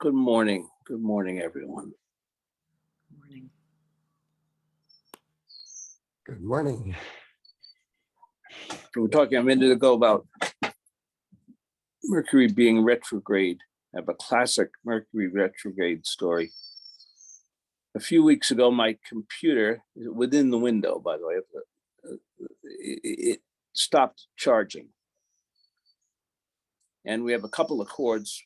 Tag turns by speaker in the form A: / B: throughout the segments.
A: Good morning. Good morning, everyone.
B: Morning.
C: Good morning.
A: We were talking a minute ago about Mercury being retrograde. I have a classic Mercury retrograde story. A few weeks ago, my computer, within the window, by the way, it stopped charging. And we have a couple of cords.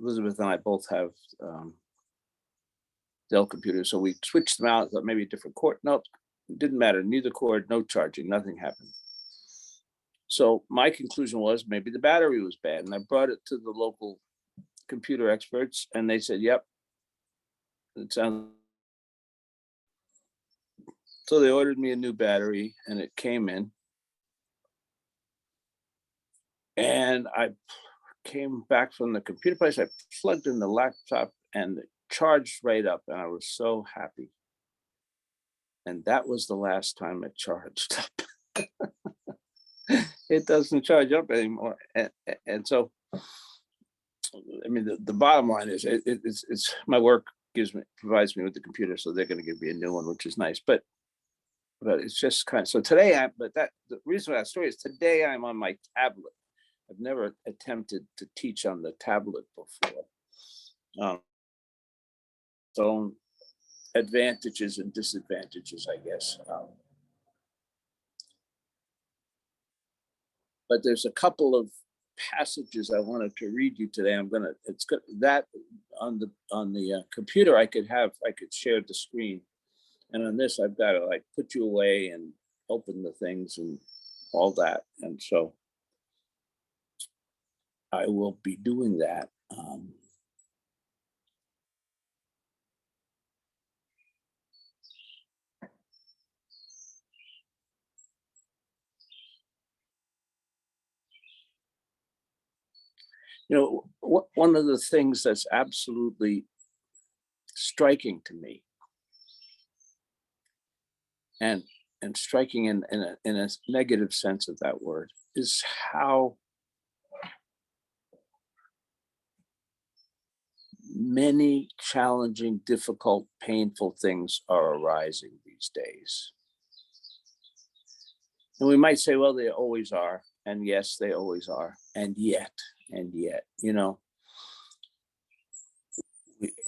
A: Elizabeth and I both have Dell computers, so we switched them out. Thought maybe a different cord. Nope, it didn't matter. Neither cord, no charging, nothing happened. So my conclusion was maybe the battery was bad, and I brought it to the local computer experts, and they said, "Yep, it sounds." So they ordered me a new battery, and it came in, and I came back from the computer place. I plugged in the laptop, and it charged right up, and I was so happy. And that was the last time it charged up. It doesn't charge up anymore, and so, I mean, the bottom line is, it's my work provides me with the computer, so they're going to give me a new one, which is nice. But it's just kind of, so today the reason for that story is today I'm on my tablet. I've never attempted to teach on the tablet before. So advantages and disadvantages, I guess. But there's a couple of passages I wanted to read you today. It's good that on the computer I could share the screen, and on this I've got to like put you away and open the things and all that, and so I will be doing that. One of the things that's absolutely striking to me, and striking in a negative sense of that word, is how many challenging, difficult, painful things are arising these days. And we might say, well, they always are. And yes, they always are. And yet,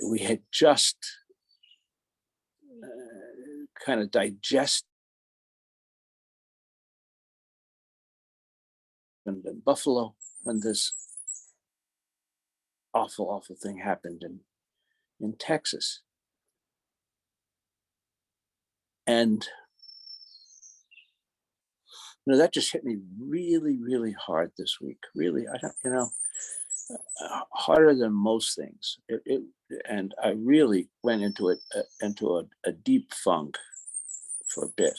A: we had just kind of digest in Buffalo when this awful thing happened in Texas. And that just hit me really, really hard this week. Really, I don't, harder than most things. And I really went into a deep funk for a bit.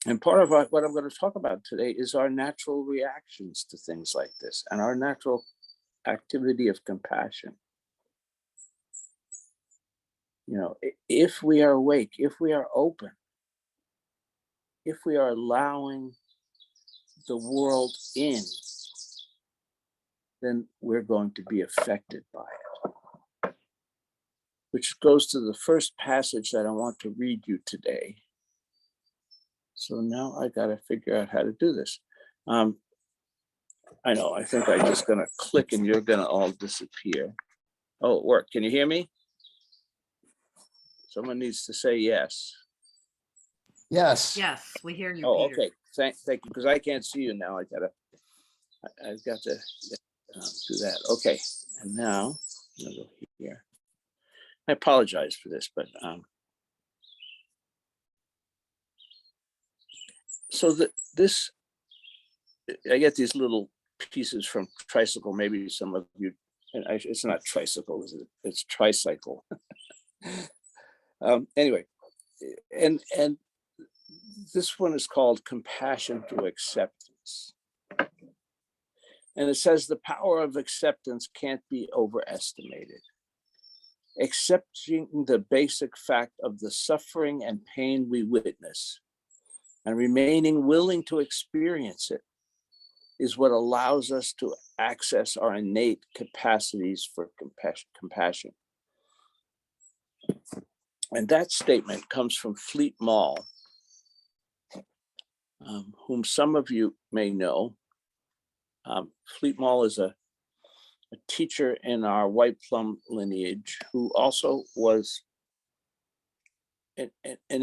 A: And part of what I'm going to talk about today is our natural reactions to things like this and our natural activity of compassion. If we are awake, if we are open, if we are allowing the world in, then we're going to be affected by it. Which goes to the first passage that I want to read you today. So now I got to figure out how to do this. I know, I think I'm just going to click and you're going to all disappear. Oh, it worked. Can you hear me? Someone needs to say yes.
C: Yes.
B: Yes, we hear you,
A: Oh,
B: Peter.
A: okay. Thank you, because I can't see you now. I've got to do that. Okay, and now I'm gonna go here. I apologize for this, but so this, I get these little pieces from Tricycle. Maybe some of you, and it's not Tricycle, is it? It's Tricycle. Anyway, and this one is called Compassion Through Acceptance. And it says the power of acceptance can't be overestimated. Accepting the basic fact of the suffering and pain we witness And remaining willing to experience it is what allows us to access our innate capacities for compassion. And that statement comes from Fleet Mall, whom some of you may know. Fleet Mall is a teacher in our White Plum lineage who also was an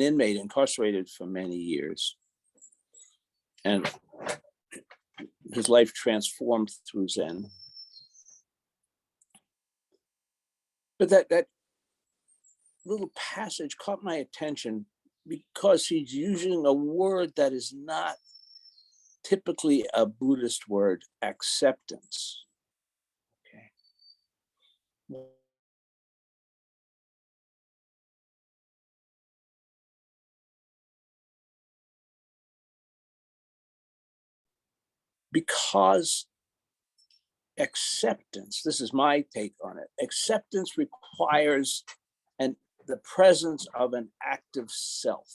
A: inmate incarcerated for many years. And his life transformed through Zen. But that little passage caught my attention because he's using a word that is not typically a Buddhist word, acceptance. Okay. Because acceptance, this is my take on it, acceptance requires the presence of an active self.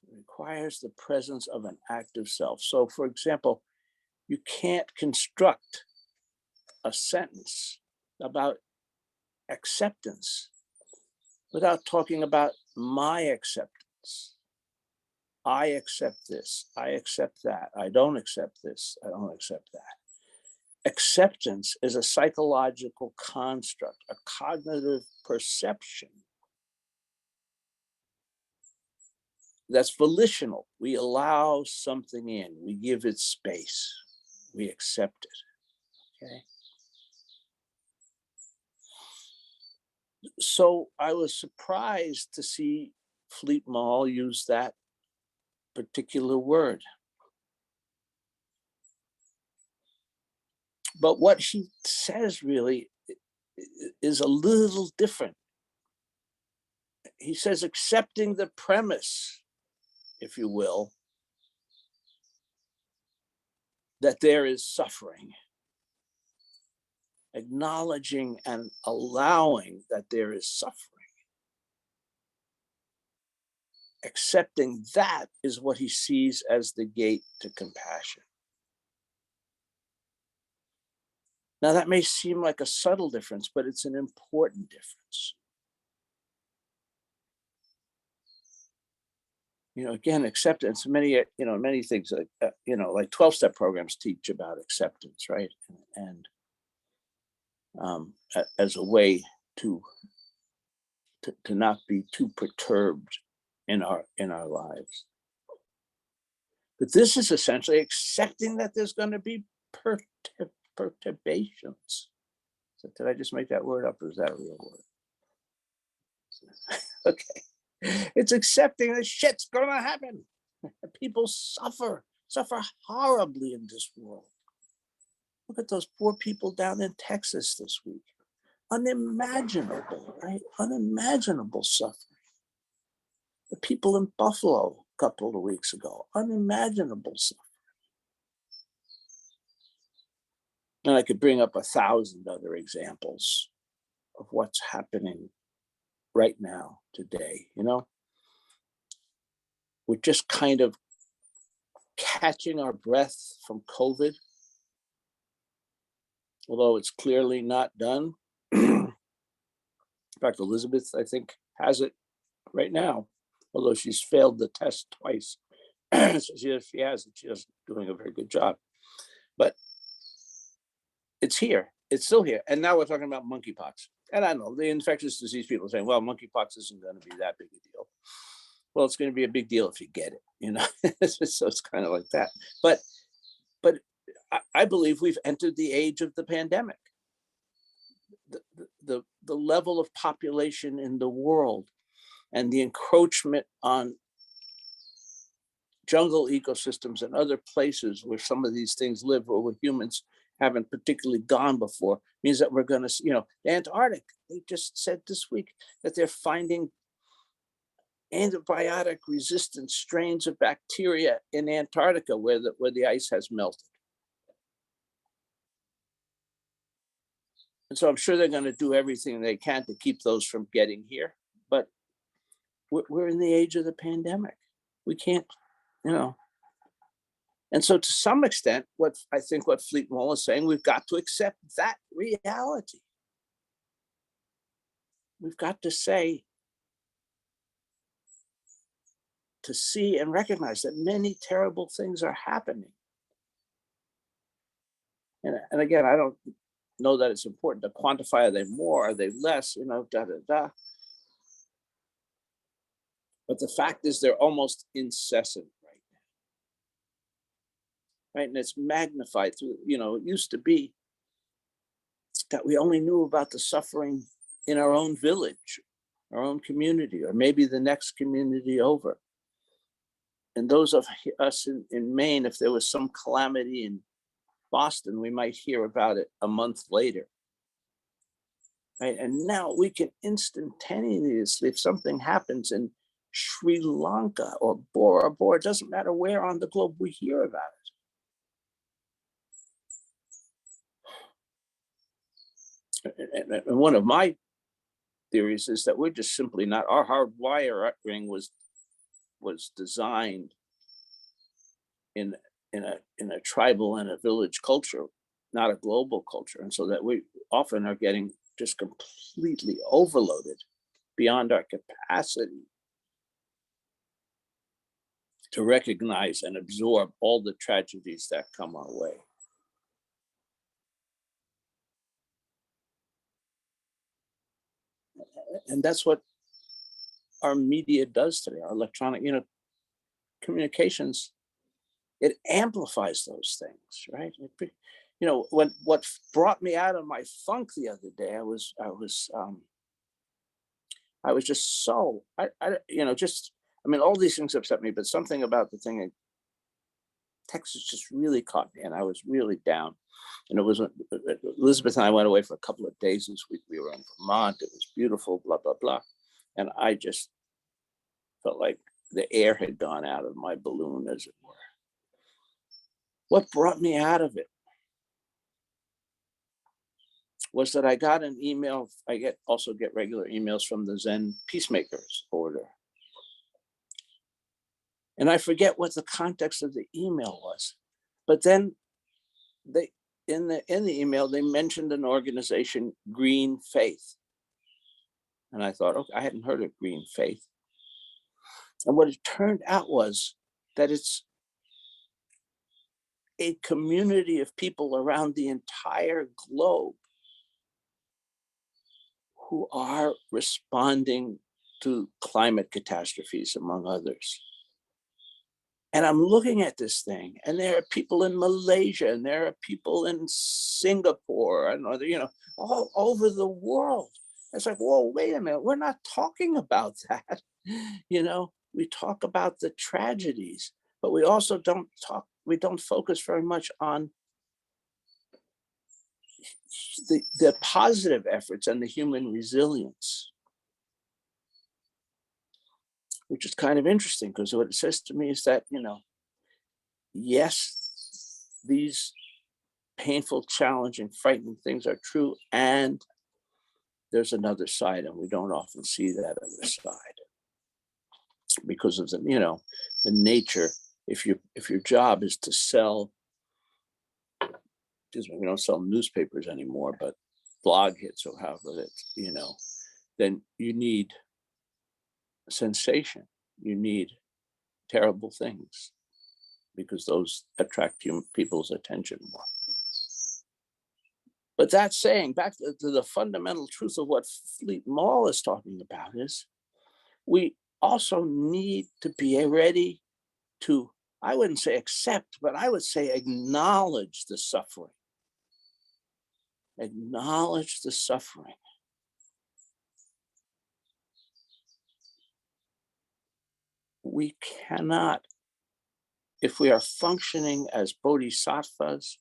A: It requires the presence of an active self. So, for example, you can't construct a sentence about acceptance without talking about my acceptance. I accept this, I accept that, I don't accept this, I don't accept that. Acceptance is a psychological construct, a cognitive perception that's volitional. We allow something in, we give it space, we accept it, okay? So I was surprised to see Fleet Mall use that particular word. But what he says really is a little different. He says accepting the premise, if you will, that there is suffering, acknowledging and allowing that there is suffering. Accepting that is what he sees as the gate to compassion. Now, that may seem like a subtle difference, but it's an important difference. You know, again, acceptance, many things like, like 12-step programs teach about acceptance, right? And as a way to not be too perturbed in our lives. But this is essentially accepting that there's going to be perturbations. So did I just make that word up, or is that a real word? Okay. It's accepting that shit's gonna happen. People suffer horribly in this world. Look at those poor people down in Texas this week. Unimaginable, right? Unimaginable suffering. The people in Buffalo a couple of weeks ago, unimaginable suffering. And I could bring up 1,000 other examples of what's happening right now, today, We're just kind of catching our breath from COVID, although it's clearly not done. In fact, Elizabeth, I think, has it right now, although she's failed the test twice. So she has it. She is doing a very good job. But it's here. It's still here. And now we're talking about monkeypox. And I know the infectious disease people are saying, well, monkeypox isn't going to be that big a deal. Well, it's going to be a big deal if you get it, So it's kind of like that. But I believe we've entered the age of the pandemic. The level of population in the world and the encroachment on jungle ecosystems and other places where some of these things live, or where humans haven't particularly gone before, means that we're going to, the Antarctic, they just said this week that they're finding antibiotic resistant strains of bacteria in Antarctica where the ice has melted. And so I'm sure they're going to do everything they can to keep those from getting here. But we're in the age of the pandemic. We can't, you know. And so to some extent, what I think what Fleet and Wohl is saying, we've got to accept that reality. We've got to say, to see and recognize that many terrible things are happening. And again, I don't know that it's important to quantify. Are they more? Are they less? You know, da da da. But the fact is, they're almost incessant right now, right? And it's magnified through. You know, it used to be that we only knew about the suffering in our own village, our own community, or maybe the next community over. And those of us in Maine, if there was some calamity in Boston, we might hear about it a month later. Right? And now we can instantaneously, if something happens in Sri Lanka or Bora Bora, it doesn't matter where on the globe, we hear about it. And one of my theories is that we're just simply not, our hardwiring was designed in a tribal and a village culture, not a global culture. And so that we often are getting just completely overloaded beyond our capacity to recognize and absorb all the tragedies that come our way. And that's what our media does today, our electronic, communications, it amplifies those things, right? What brought me out of my funk the other day, I was just so, all these things upset me, but something about the thing in Texas just really caught me, and I was really down. And it was Elizabeth and I went away for a couple of days this week. We were in Vermont. It was beautiful, blah blah blah, and I just felt like the air had gone out of my balloon, as it were. What brought me out of it was that I got an email. I also get regular emails from the Zen Peacemakers Order. And I forget what the context of the email was. But then they in the email, they mentioned an organization, Green Faith. And I thought, okay, I hadn't heard of Green Faith. And what it turned out was that it's a community of people around the entire globe who are responding to climate catastrophes, among others. And I'm looking at this thing, and there are people in Malaysia, and there are people in Singapore, and all over the world. It's like, whoa, wait a minute, we're not talking about that. We talk about the tragedies, but we also don't focus very much on the positive efforts and the human resilience, which is kind of interesting, because what it says to me is that, yes, these painful, challenging, frightening things are true, and there's another side, and we don't often see that other side because of the nature. If your job is to sell, we don't sell newspapers anymore, but blog hits or however then you need sensation. You need terrible things, because those attract people's attention more. But that saying, back to the fundamental truth of what Fleet and Wohl is talking about, is we also need to be ready to, I wouldn't say accept, but I would say acknowledge the suffering. Acknowledge the suffering. We cannot, if we are functioning as bodhisattvas,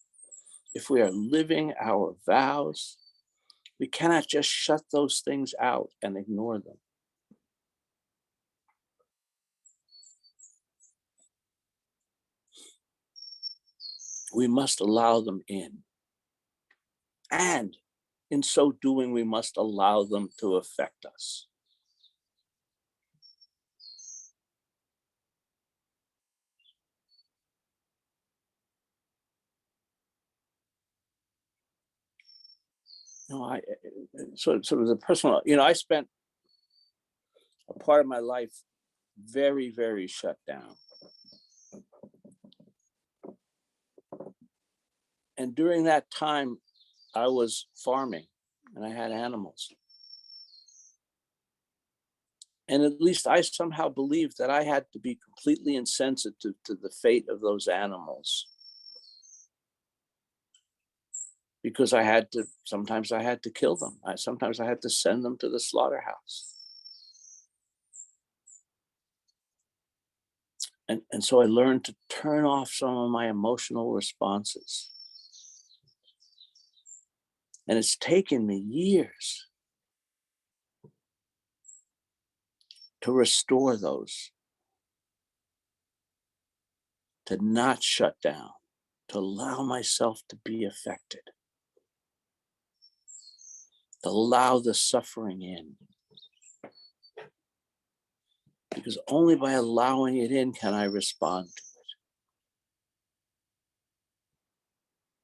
A: if we are living our vows, we cannot just shut those things out and ignore them. We must allow them in. And in so doing, we must allow them to affect us. No, so it was a personal, I spent a part of my life very, very shut down. And during that time, I was farming and I had animals. And at least I somehow believed that I had to be completely insensitive to the fate of those animals. Because sometimes I had to kill them. Sometimes I had to send them to the slaughterhouse. And so I learned to turn off some of my emotional responses. And it's taken me years to restore those, to not shut down, to allow myself to be affected, to allow the suffering in. Because only by allowing it in can I respond to it.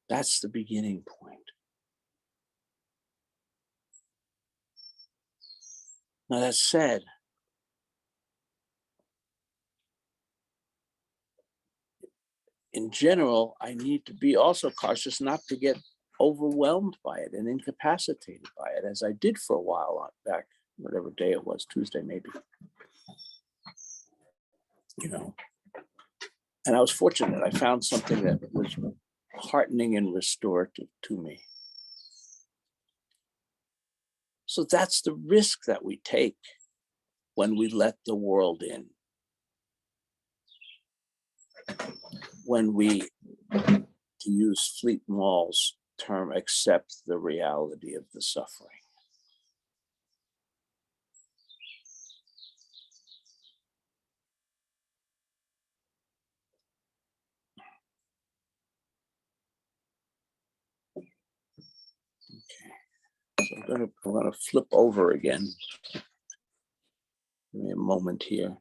A: That's the beginning point. Now, that said, in general, I need to be also cautious not to get overwhelmed by it and incapacitated by it, as I did for a while back, whatever day it was, Tuesday maybe. And I was fortunate. I found something that was heartening and restorative to me. So that's the risk that we take when we let the world in. When we, to use Fleet Mall's term, accept the reality of the suffering. So I'm gonna flip over again. Give me a moment here.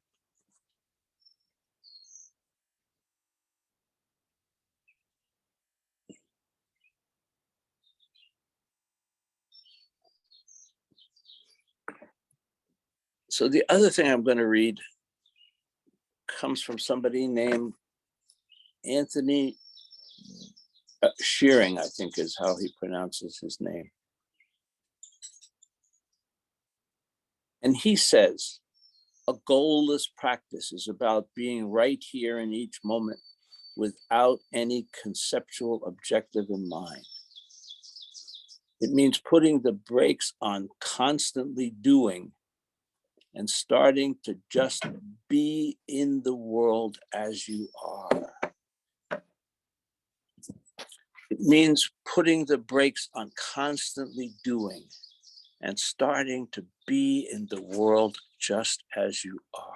A: So the other thing I'm going to read comes from somebody named Anthony Shearing, I think is how he pronounces his name. And he says, a goalless practice is about being right here in each moment without any conceptual objective in mind. It means putting the brakes on constantly doing and starting to just be in the world as you are. It means putting the brakes on constantly doing and starting to be in the world just as you are.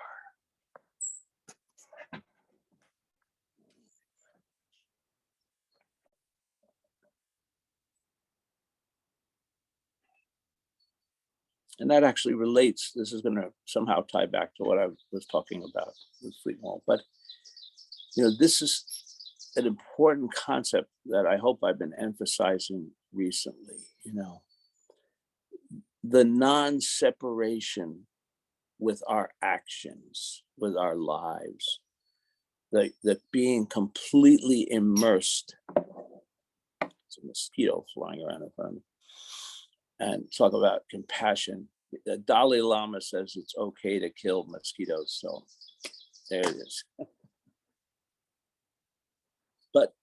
A: And that actually relates, this is going to somehow tie back to what I was talking about with Fleet Mall. But, this is an important concept that I hope I've been emphasizing recently, the non-separation with our actions, with our lives, the being completely immersed. It's a mosquito flying around in front of me. And talk about compassion. The Dalai Lama says it's okay to kill mosquitoes. So there it is. But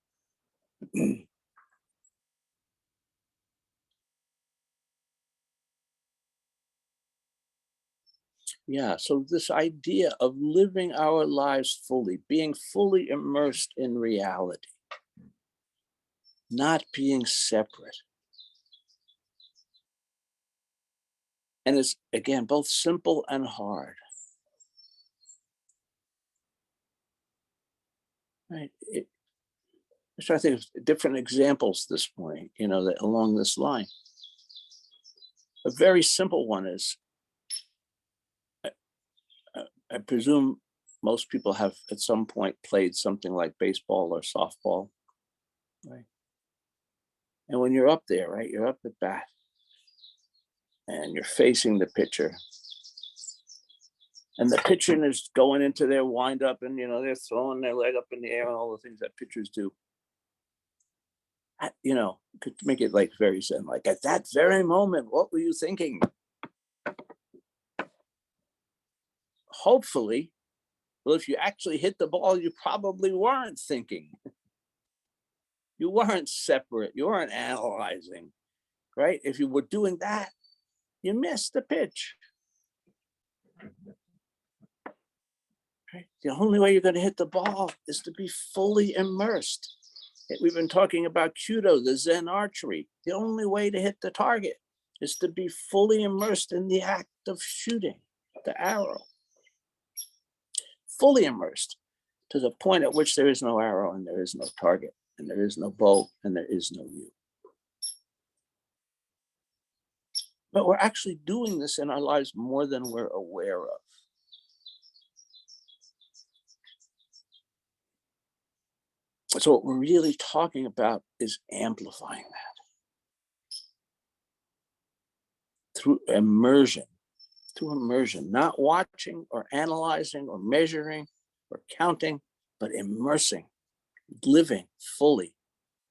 A: yeah, so this idea of living our lives fully, being fully immersed in reality, not being separate. And it's, again, both simple and hard. Right? I'm trying to think of different examples this morning, that along this line. A very simple one is, I presume most people have at some point played something like baseball or softball, right? And when you're up there, right, you're up at bat, and you're facing the pitcher. And the pitcher is going into their wind up, and they're throwing their leg up in the air and all the things that pitchers do. Could make it like very zen. Like at that very moment, what were you thinking? Hopefully, well, if you actually hit the ball, you probably weren't thinking. You weren't separate. You weren't analyzing, right? If you were doing that, you missed the pitch. Right? The only way you're going to hit the ball is to be fully immersed. We've been talking about Kudo, the Zen archery. The only way to hit the target is to be fully immersed in the act of shooting the arrow. Fully immersed to the point at which there is no arrow and there is no target and there is no bow and there is no you. But we're actually doing this in our lives more than we're aware of. So what we're really talking about is amplifying that through immersion, not watching or analyzing or measuring or counting, but immersing, living fully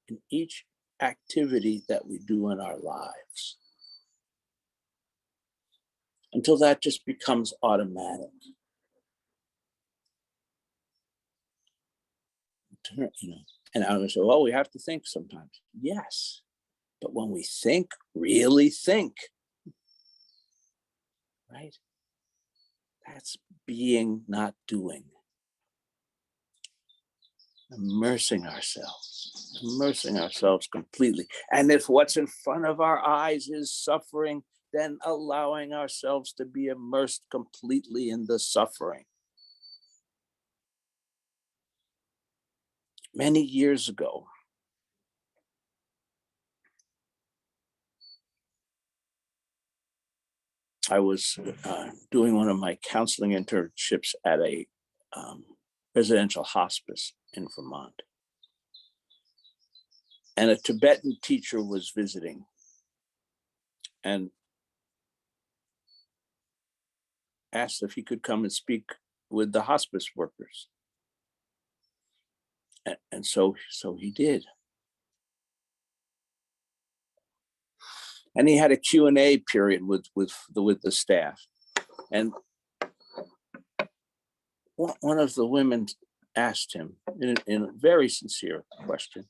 A: in each activity that we do in our lives until that just becomes automatic. And I would say, well, we have to think sometimes. Yes, but when we think, really think, right? That's being, not doing. Immersing ourselves completely. And if what's in front of our eyes is suffering, then allowing ourselves to be immersed completely in the suffering. Many years ago, I was doing one of my counseling internships at a residential hospice in Vermont. And a Tibetan teacher was visiting and asked if he could come and speak with the hospice workers. And so he did. And he had a Q&A period with the staff. And one of the women asked him in a very sincere question,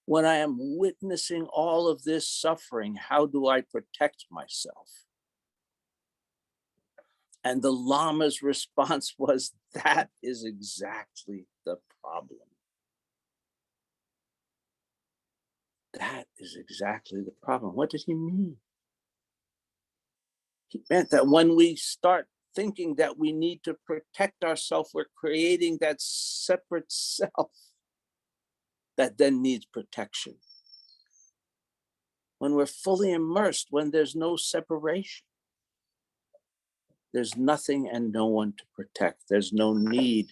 A: when I am witnessing all of this suffering, how do I protect myself? And the Lama's response was, that is exactly the problem. That is exactly the problem. What did he mean? He meant that when we start thinking that we need to protect ourselves, we're creating that separate self that then needs protection. When we're fully immersed, when there's no separation, there's nothing and no one to protect. There's no need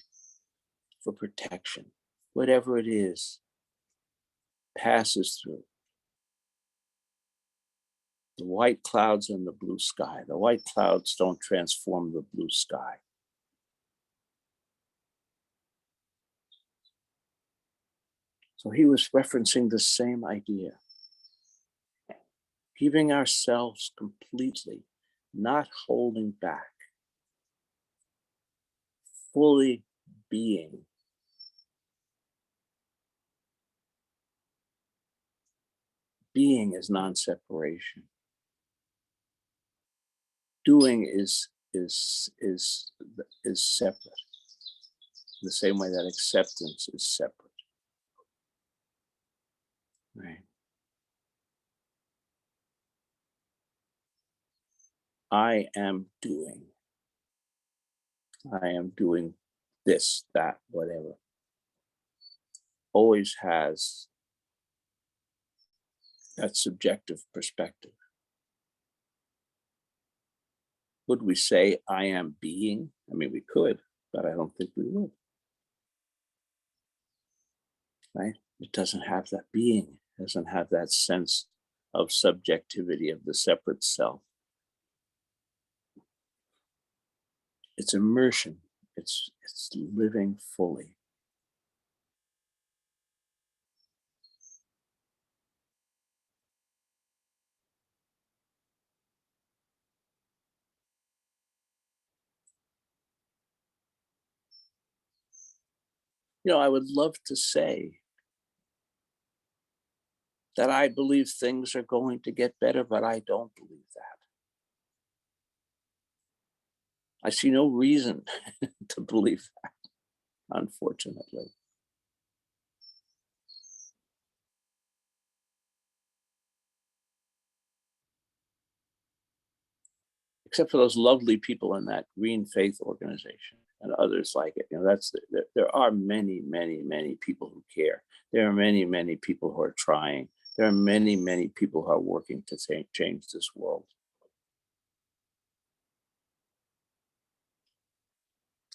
A: for protection. Whatever it is, passes through. The white clouds and the blue sky. The white clouds don't transform the blue sky. So he was referencing the same idea. Giving ourselves completely, not holding back, fully being. Being is non-separation. Doing is separate. The same way that acceptance is separate. Right. I am doing this, that, whatever. Always has that subjective perspective. Would we say I am being? I mean, we could, but I don't think we would. Right? It doesn't have that being, it doesn't have that sense of subjectivity of the separate self. It's immersion. It's living fully. I would love to say that I believe things are going to get better, but I don't believe that. I see no reason to believe that, unfortunately. Except for those lovely people in that Green Faith organization and others like it. There are many, many, many people who care. There are many, many people who are trying. There are many, many people who are working to change this world.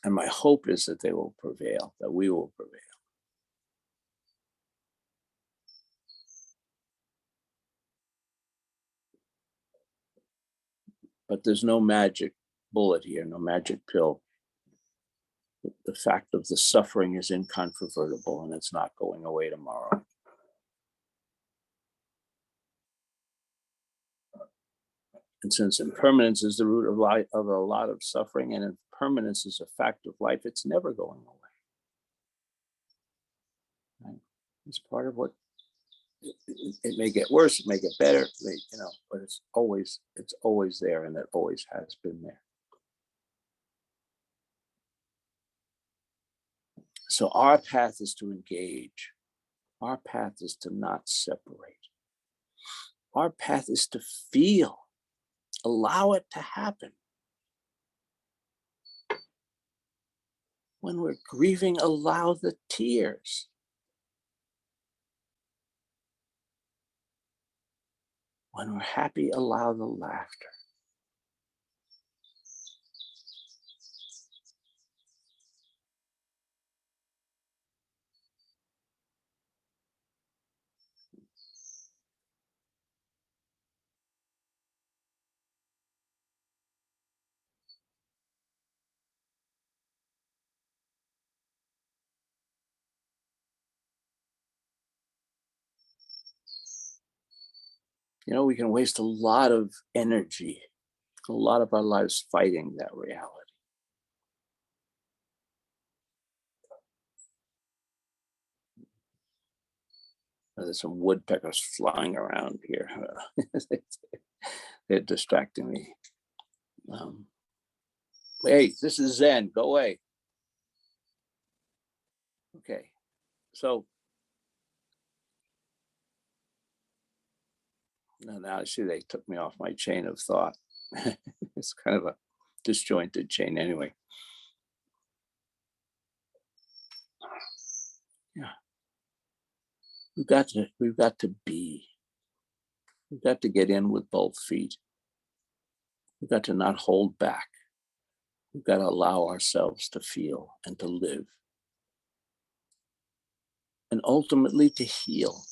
A: And my hope is that they will prevail, that we will prevail. But there's no magic bullet here, no magic pill. The fact of the suffering is incontrovertible, and it's not going away tomorrow. And since impermanence is the root of a lot of suffering, and impermanence is a fact of life, it's never going away. Right? It's part of what it may get worse, it may get better, but it's always there, and it always has been there. So our path is to engage. Our path is to not separate. Our path is to feel, allow it to happen. When we're grieving, allow the tears. When we're happy, allow the laughter. We can waste a lot of energy, a lot of our lives fighting that reality. There's some woodpeckers flying around here. They're distracting me. Hey, this is Zen. Go away. Okay, so now I see they took me off my chain of thought. It's kind of a disjointed chain anyway. Yeah. We've got to be. We've got to get in with both feet. We've got to not hold back. We've got to allow ourselves to feel and to live. And ultimately to heal.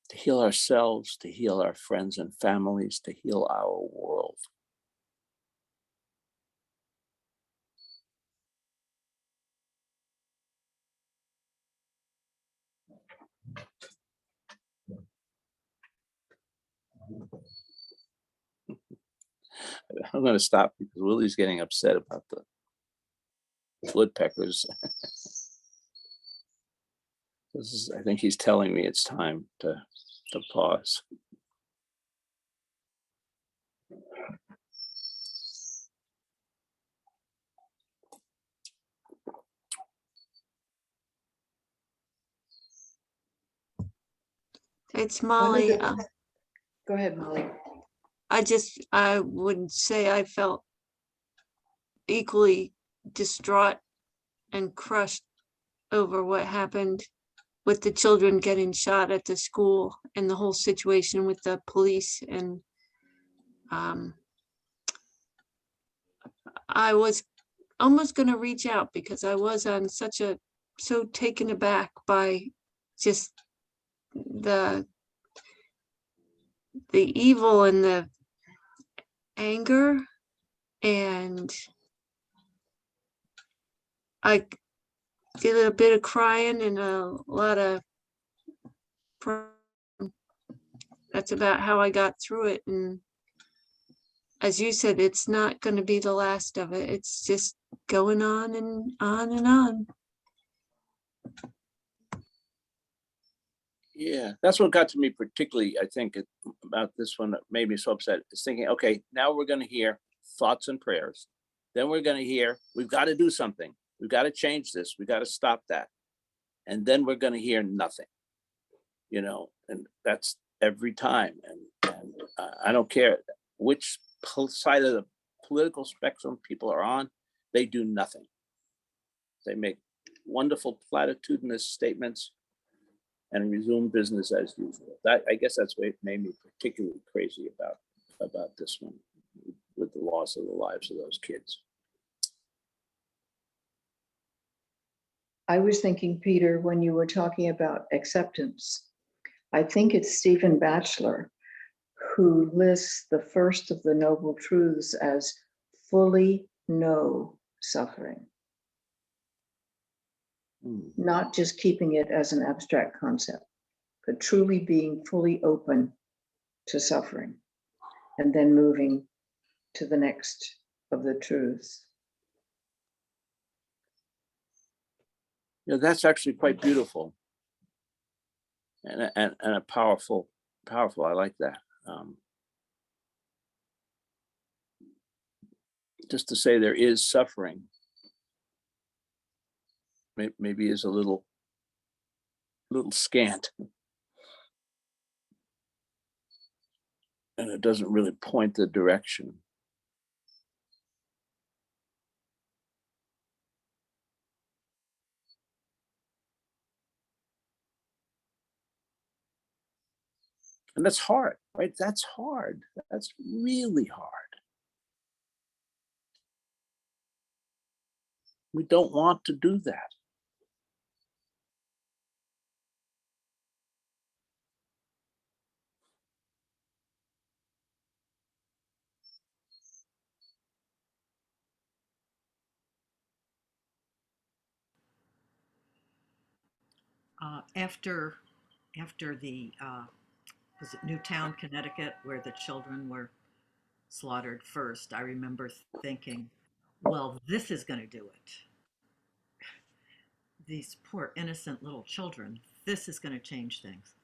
A: To heal ourselves, to heal our friends and families, to heal our world. I'm going to stop because Willie's getting upset about the woodpeckers. I think he's telling me it's time to pause.
B: It's Molly.
D: Go ahead, Molly.
B: I would say I felt equally distraught and crushed over what happened with the children getting shot at the school and the whole situation with the police. And I was almost going to reach out because I was on so taken aback by just the evil and the anger, and I did a bit of crying and a lot of that's about how I got through it. And as you said, it's not going to be the last of it. It's just going on and on and on.
A: Yeah, that's what got to me particularly, I think, about this one that made me so upset. Is thinking, okay, now we're going to hear thoughts and prayers. Then we're going to hear, we've got to do something. We've got to change this. We got to stop that. And then we're going to hear nothing, and that's every time. And I don't care which side of the political spectrum people are on, they do nothing. They make wonderful platitudinous statements and resume business as usual. I guess that's what made me particularly crazy about this one, with the loss of the lives of those kids.
D: I was thinking, Peter, when you were talking about acceptance, I think it's Stephen Batchelor who lists the first of the Noble Truths as fully know suffering, not just keeping it as an abstract concept, but truly being fully open to suffering and then moving to the next of the truths.
A: That's actually quite beautiful and a powerful. I like that. Just to say there is suffering maybe is a little scant, and it doesn't really point the direction. And that's hard, right? That's hard. That's really hard. We don't want to do that.
E: After the was it Newtown, Connecticut, where the children were slaughtered first, I remember thinking, well, this is going to do it. These poor innocent little children, this is going to change things.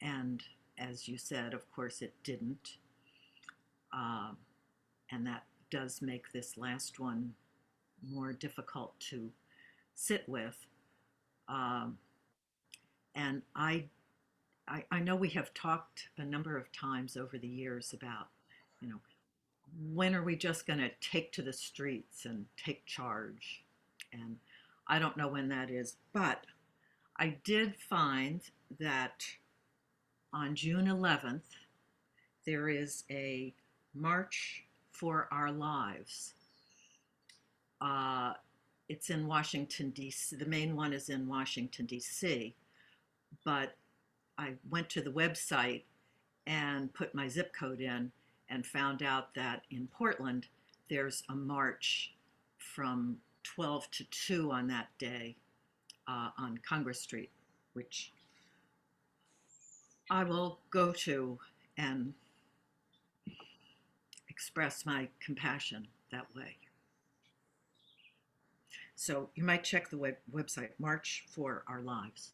E: And as you said, of course it didn't. And that does make this last one more difficult to sit with. And I know we have talked a number of times over the years about, when are we just going to take to the streets and take charge? And I don't know when that is, but I did find that on June 11th, there is a March for Our Lives. It's in Washington, D.C. The main one is in Washington, D.C., but I went to the website and put my zip code in and found out that in Portland, there's a march from 12 to 2 on that day on Congress Street, which I will go to and express my compassion that way. So you might check the website, March for Our Lives.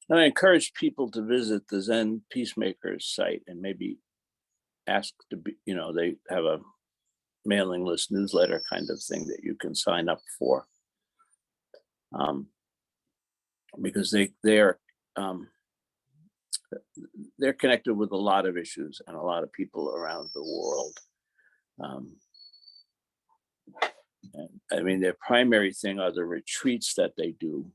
A: And I encourage people to visit the Zen Peacemakers site and maybe ask to be, they have a mailing list newsletter kind of thing that you can sign up for. Because they're connected with a lot of issues and a lot of people around the world. And, I mean, their primary thing are the retreats that they do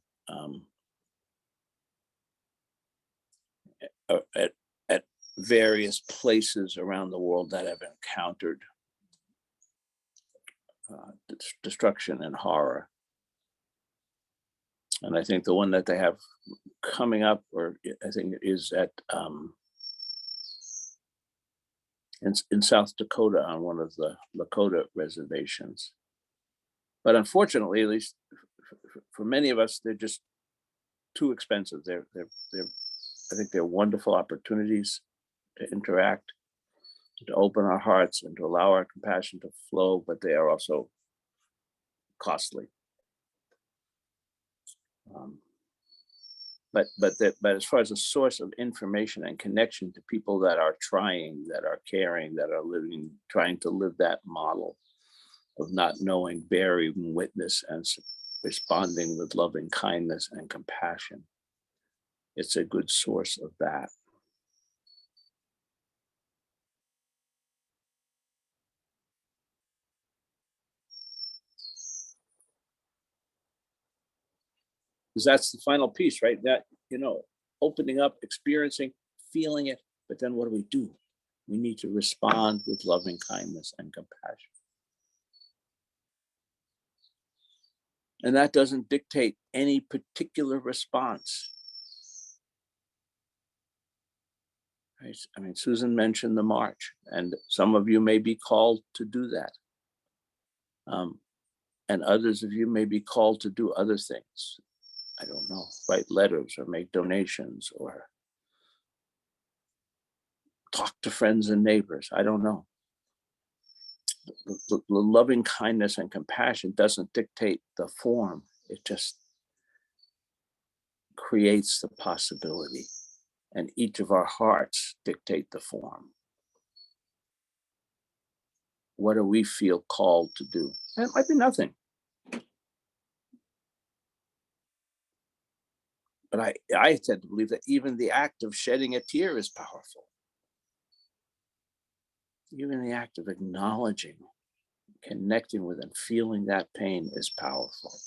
A: at various places around the world that have encountered destruction and horror. And I think the one that they have coming up, or I think it is at in South Dakota on one of the Lakota reservations. But unfortunately, at least for many of us, they're just too expensive. I think they're wonderful opportunities to interact, to open our hearts and to allow our compassion to flow, but they are also costly. But as far as a source of information and connection to people that are trying, that are caring, that are living, trying to live that model of not knowing, bearing witness, and responding with loving kindness and compassion, it's a good source of that. Because that's the final piece, right? That, opening up, experiencing, feeling it, but then what do? We need to respond with loving kindness and compassion. And that doesn't dictate any particular response. Right? I mean, Susan mentioned the march, and some of you may be called to do that. And others of you may be called to do other things. I don't know, write letters or make donations or talk to friends and neighbors. I don't know. The loving kindness and compassion doesn't dictate the form. It just creates the possibility. And each of our hearts dictate the form. What do we feel called to do? And it might be nothing. But I tend to believe that even the act of shedding a tear is powerful. Even the act of acknowledging, connecting with and feeling that pain is powerful.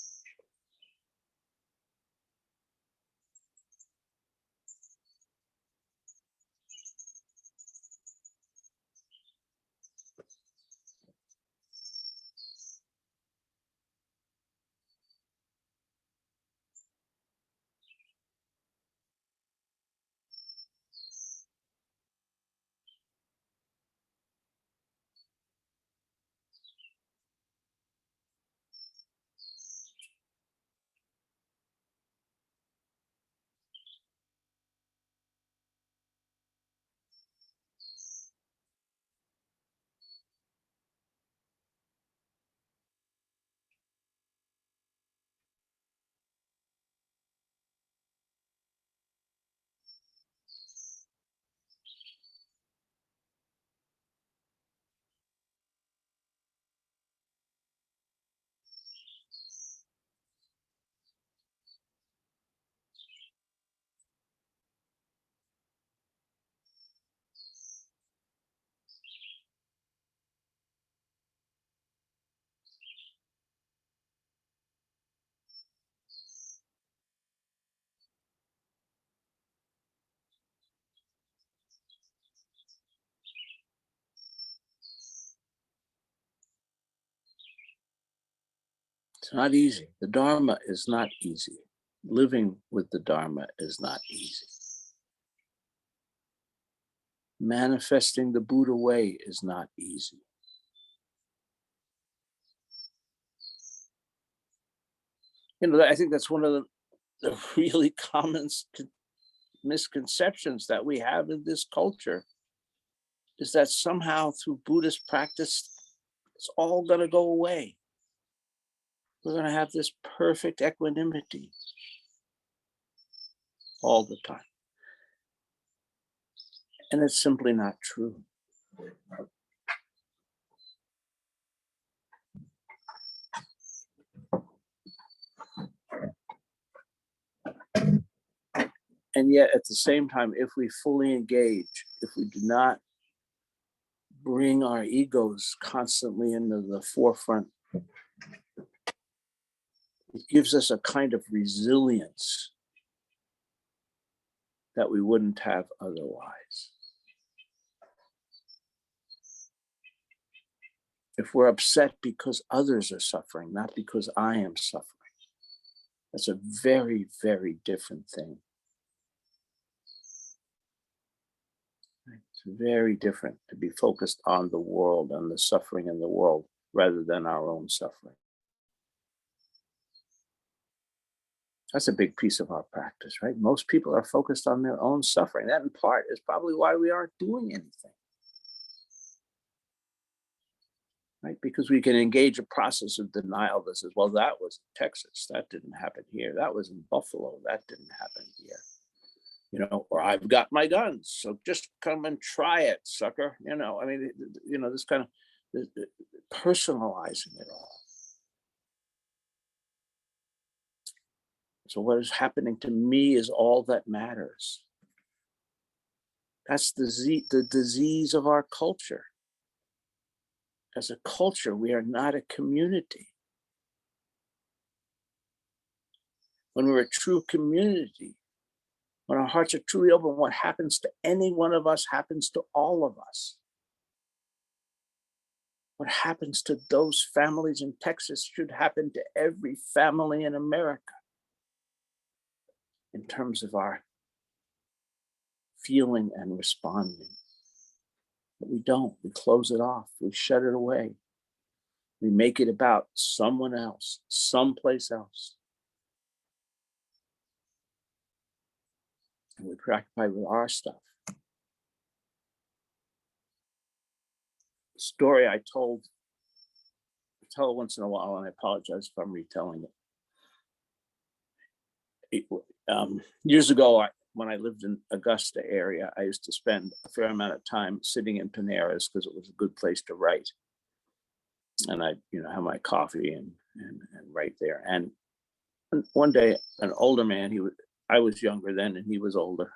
A: It's not easy. The Dharma is not easy. Living with the Dharma is not easy. Manifesting the Buddha way is not easy. I think that's one of the really common misconceptions that we have in this culture, is that somehow through Buddhist practice, it's all going to go away. We're going to have this perfect equanimity all the time. And it's simply not true. And yet at the same time, if we fully engage, if we do not bring our egos constantly into the forefront, it gives us a kind of resilience that we wouldn't have otherwise. If we're upset because others are suffering, not because I am suffering, that's a very, very different thing. It's very different to be focused on the world and the suffering in the world rather than our own suffering. That's a big piece of our practice, right? Most people are focused on their own suffering. That in part is probably why we aren't doing anything. Right? Because we can engage a process of denial that says, well, that was in Texas. That didn't happen here. That was in Buffalo. That didn't happen here. You know, or I've got my guns, so just come and try it, sucker. You know, I mean, you know, this kind of personalizing it all. So what is happening to me is all that matters. That's the disease of our culture. As a culture, we are not a community. When we're a true community, when our hearts are truly open, what happens to any one of us happens to all of us. What happens to those families in Texas should happen to every family in America in terms of our feeling and responding. But we don't. We close it off. We shut it away. We make it about someone else, someplace else. And we're preoccupied with our stuff. The story I tell once in a while, and I apologize if I'm retelling it. Years ago, when I lived in Augusta area, I used to spend a fair amount of time sitting in Panera's because it was a good place to write. And I, have my coffee and write there. And one day, an older man, I was younger then and he was older,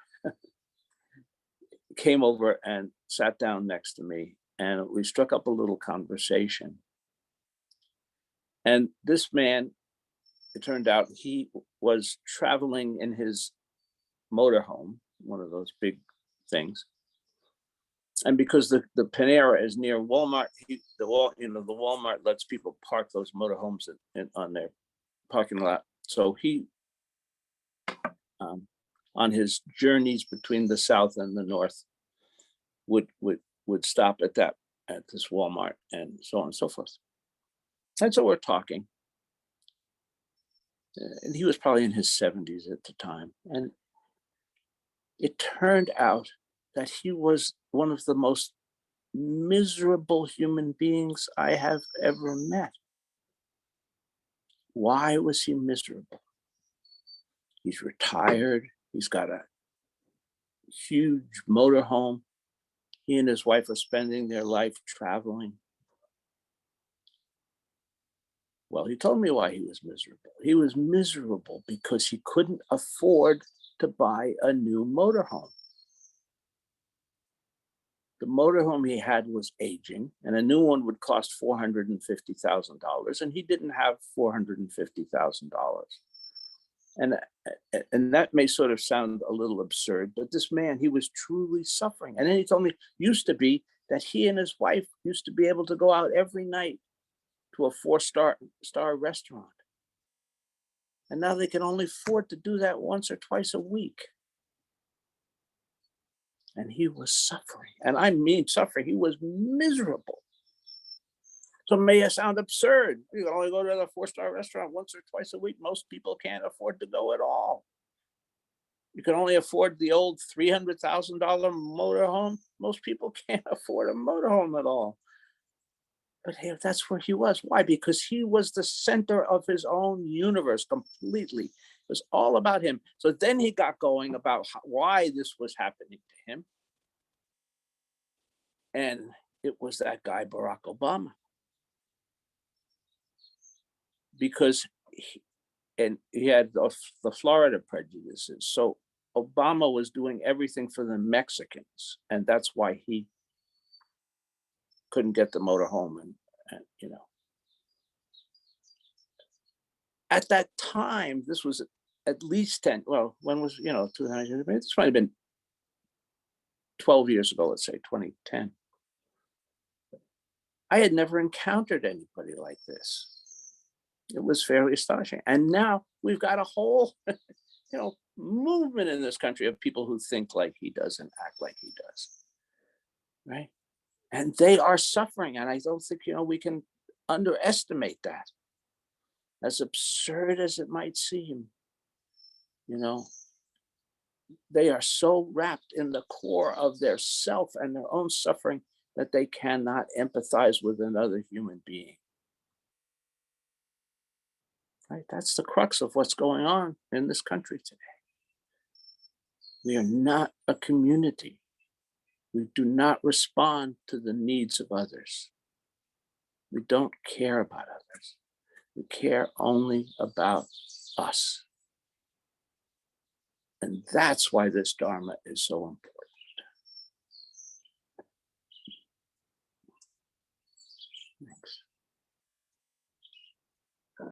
A: came over and sat down next to me, and we struck up a little conversation. And this man, it turned out he was traveling in his motorhome, one of those big things. And because the Panera is near Walmart, the Walmart lets people park those motorhomes on their parking lot. So he, on his journeys between the South and the North, would stop at this Walmart and so on and so forth. And so we're talking. And he was probably in his 70s at the time. And it turned out that he was one of the most miserable human beings I have ever met. Why was he miserable? He's retired. He's got a huge motorhome. He and his wife are spending their life traveling. Well, he told me why he was miserable. He was miserable because he couldn't afford to buy a new motorhome. The motorhome he had was aging, and a new one would cost $450,000, and he didn't have $450,000. And that may sort of sound a little absurd, but this man, he was truly suffering. And then he told me, used to be that he and his wife used to be able to go out every night to a four-star restaurant. And now they can only afford to do that once or twice a week. And he was suffering. And I mean suffering. He was miserable. So it may sound absurd. You can only go to a four-star restaurant once or twice a week. Most people can't afford to go at all. You can only afford the old $300,000 motorhome. Most people can't afford a motorhome at all. But hey, that's where he was. Why? Because he was the center of his own universe completely. It was all about him. So then he got going about why this was happening to him. And it was that guy, Barack Obama. Because he had the Florida prejudices. So Obama was doing everything for the Mexicans, and that's why he couldn't get the motorhome. And you know, at that time, this was at least 10. Well, when was, 2000? This might have been 12 years ago. Let's say 2010. I had never encountered anybody like this. It was fairly astonishing. And now we've got a whole, movement in this country of people who think like he does and act like he does. Right. And they are suffering. And I don't think, we can underestimate that. As absurd as it might seem, they are so wrapped in the core of their self and their own suffering that they cannot empathize with another human being. Right? That's the crux of what's going on in this country today. We are not a community. We do not respond to the needs of others. We don't care about others. We care only about us. And that's why this Dharma is so important.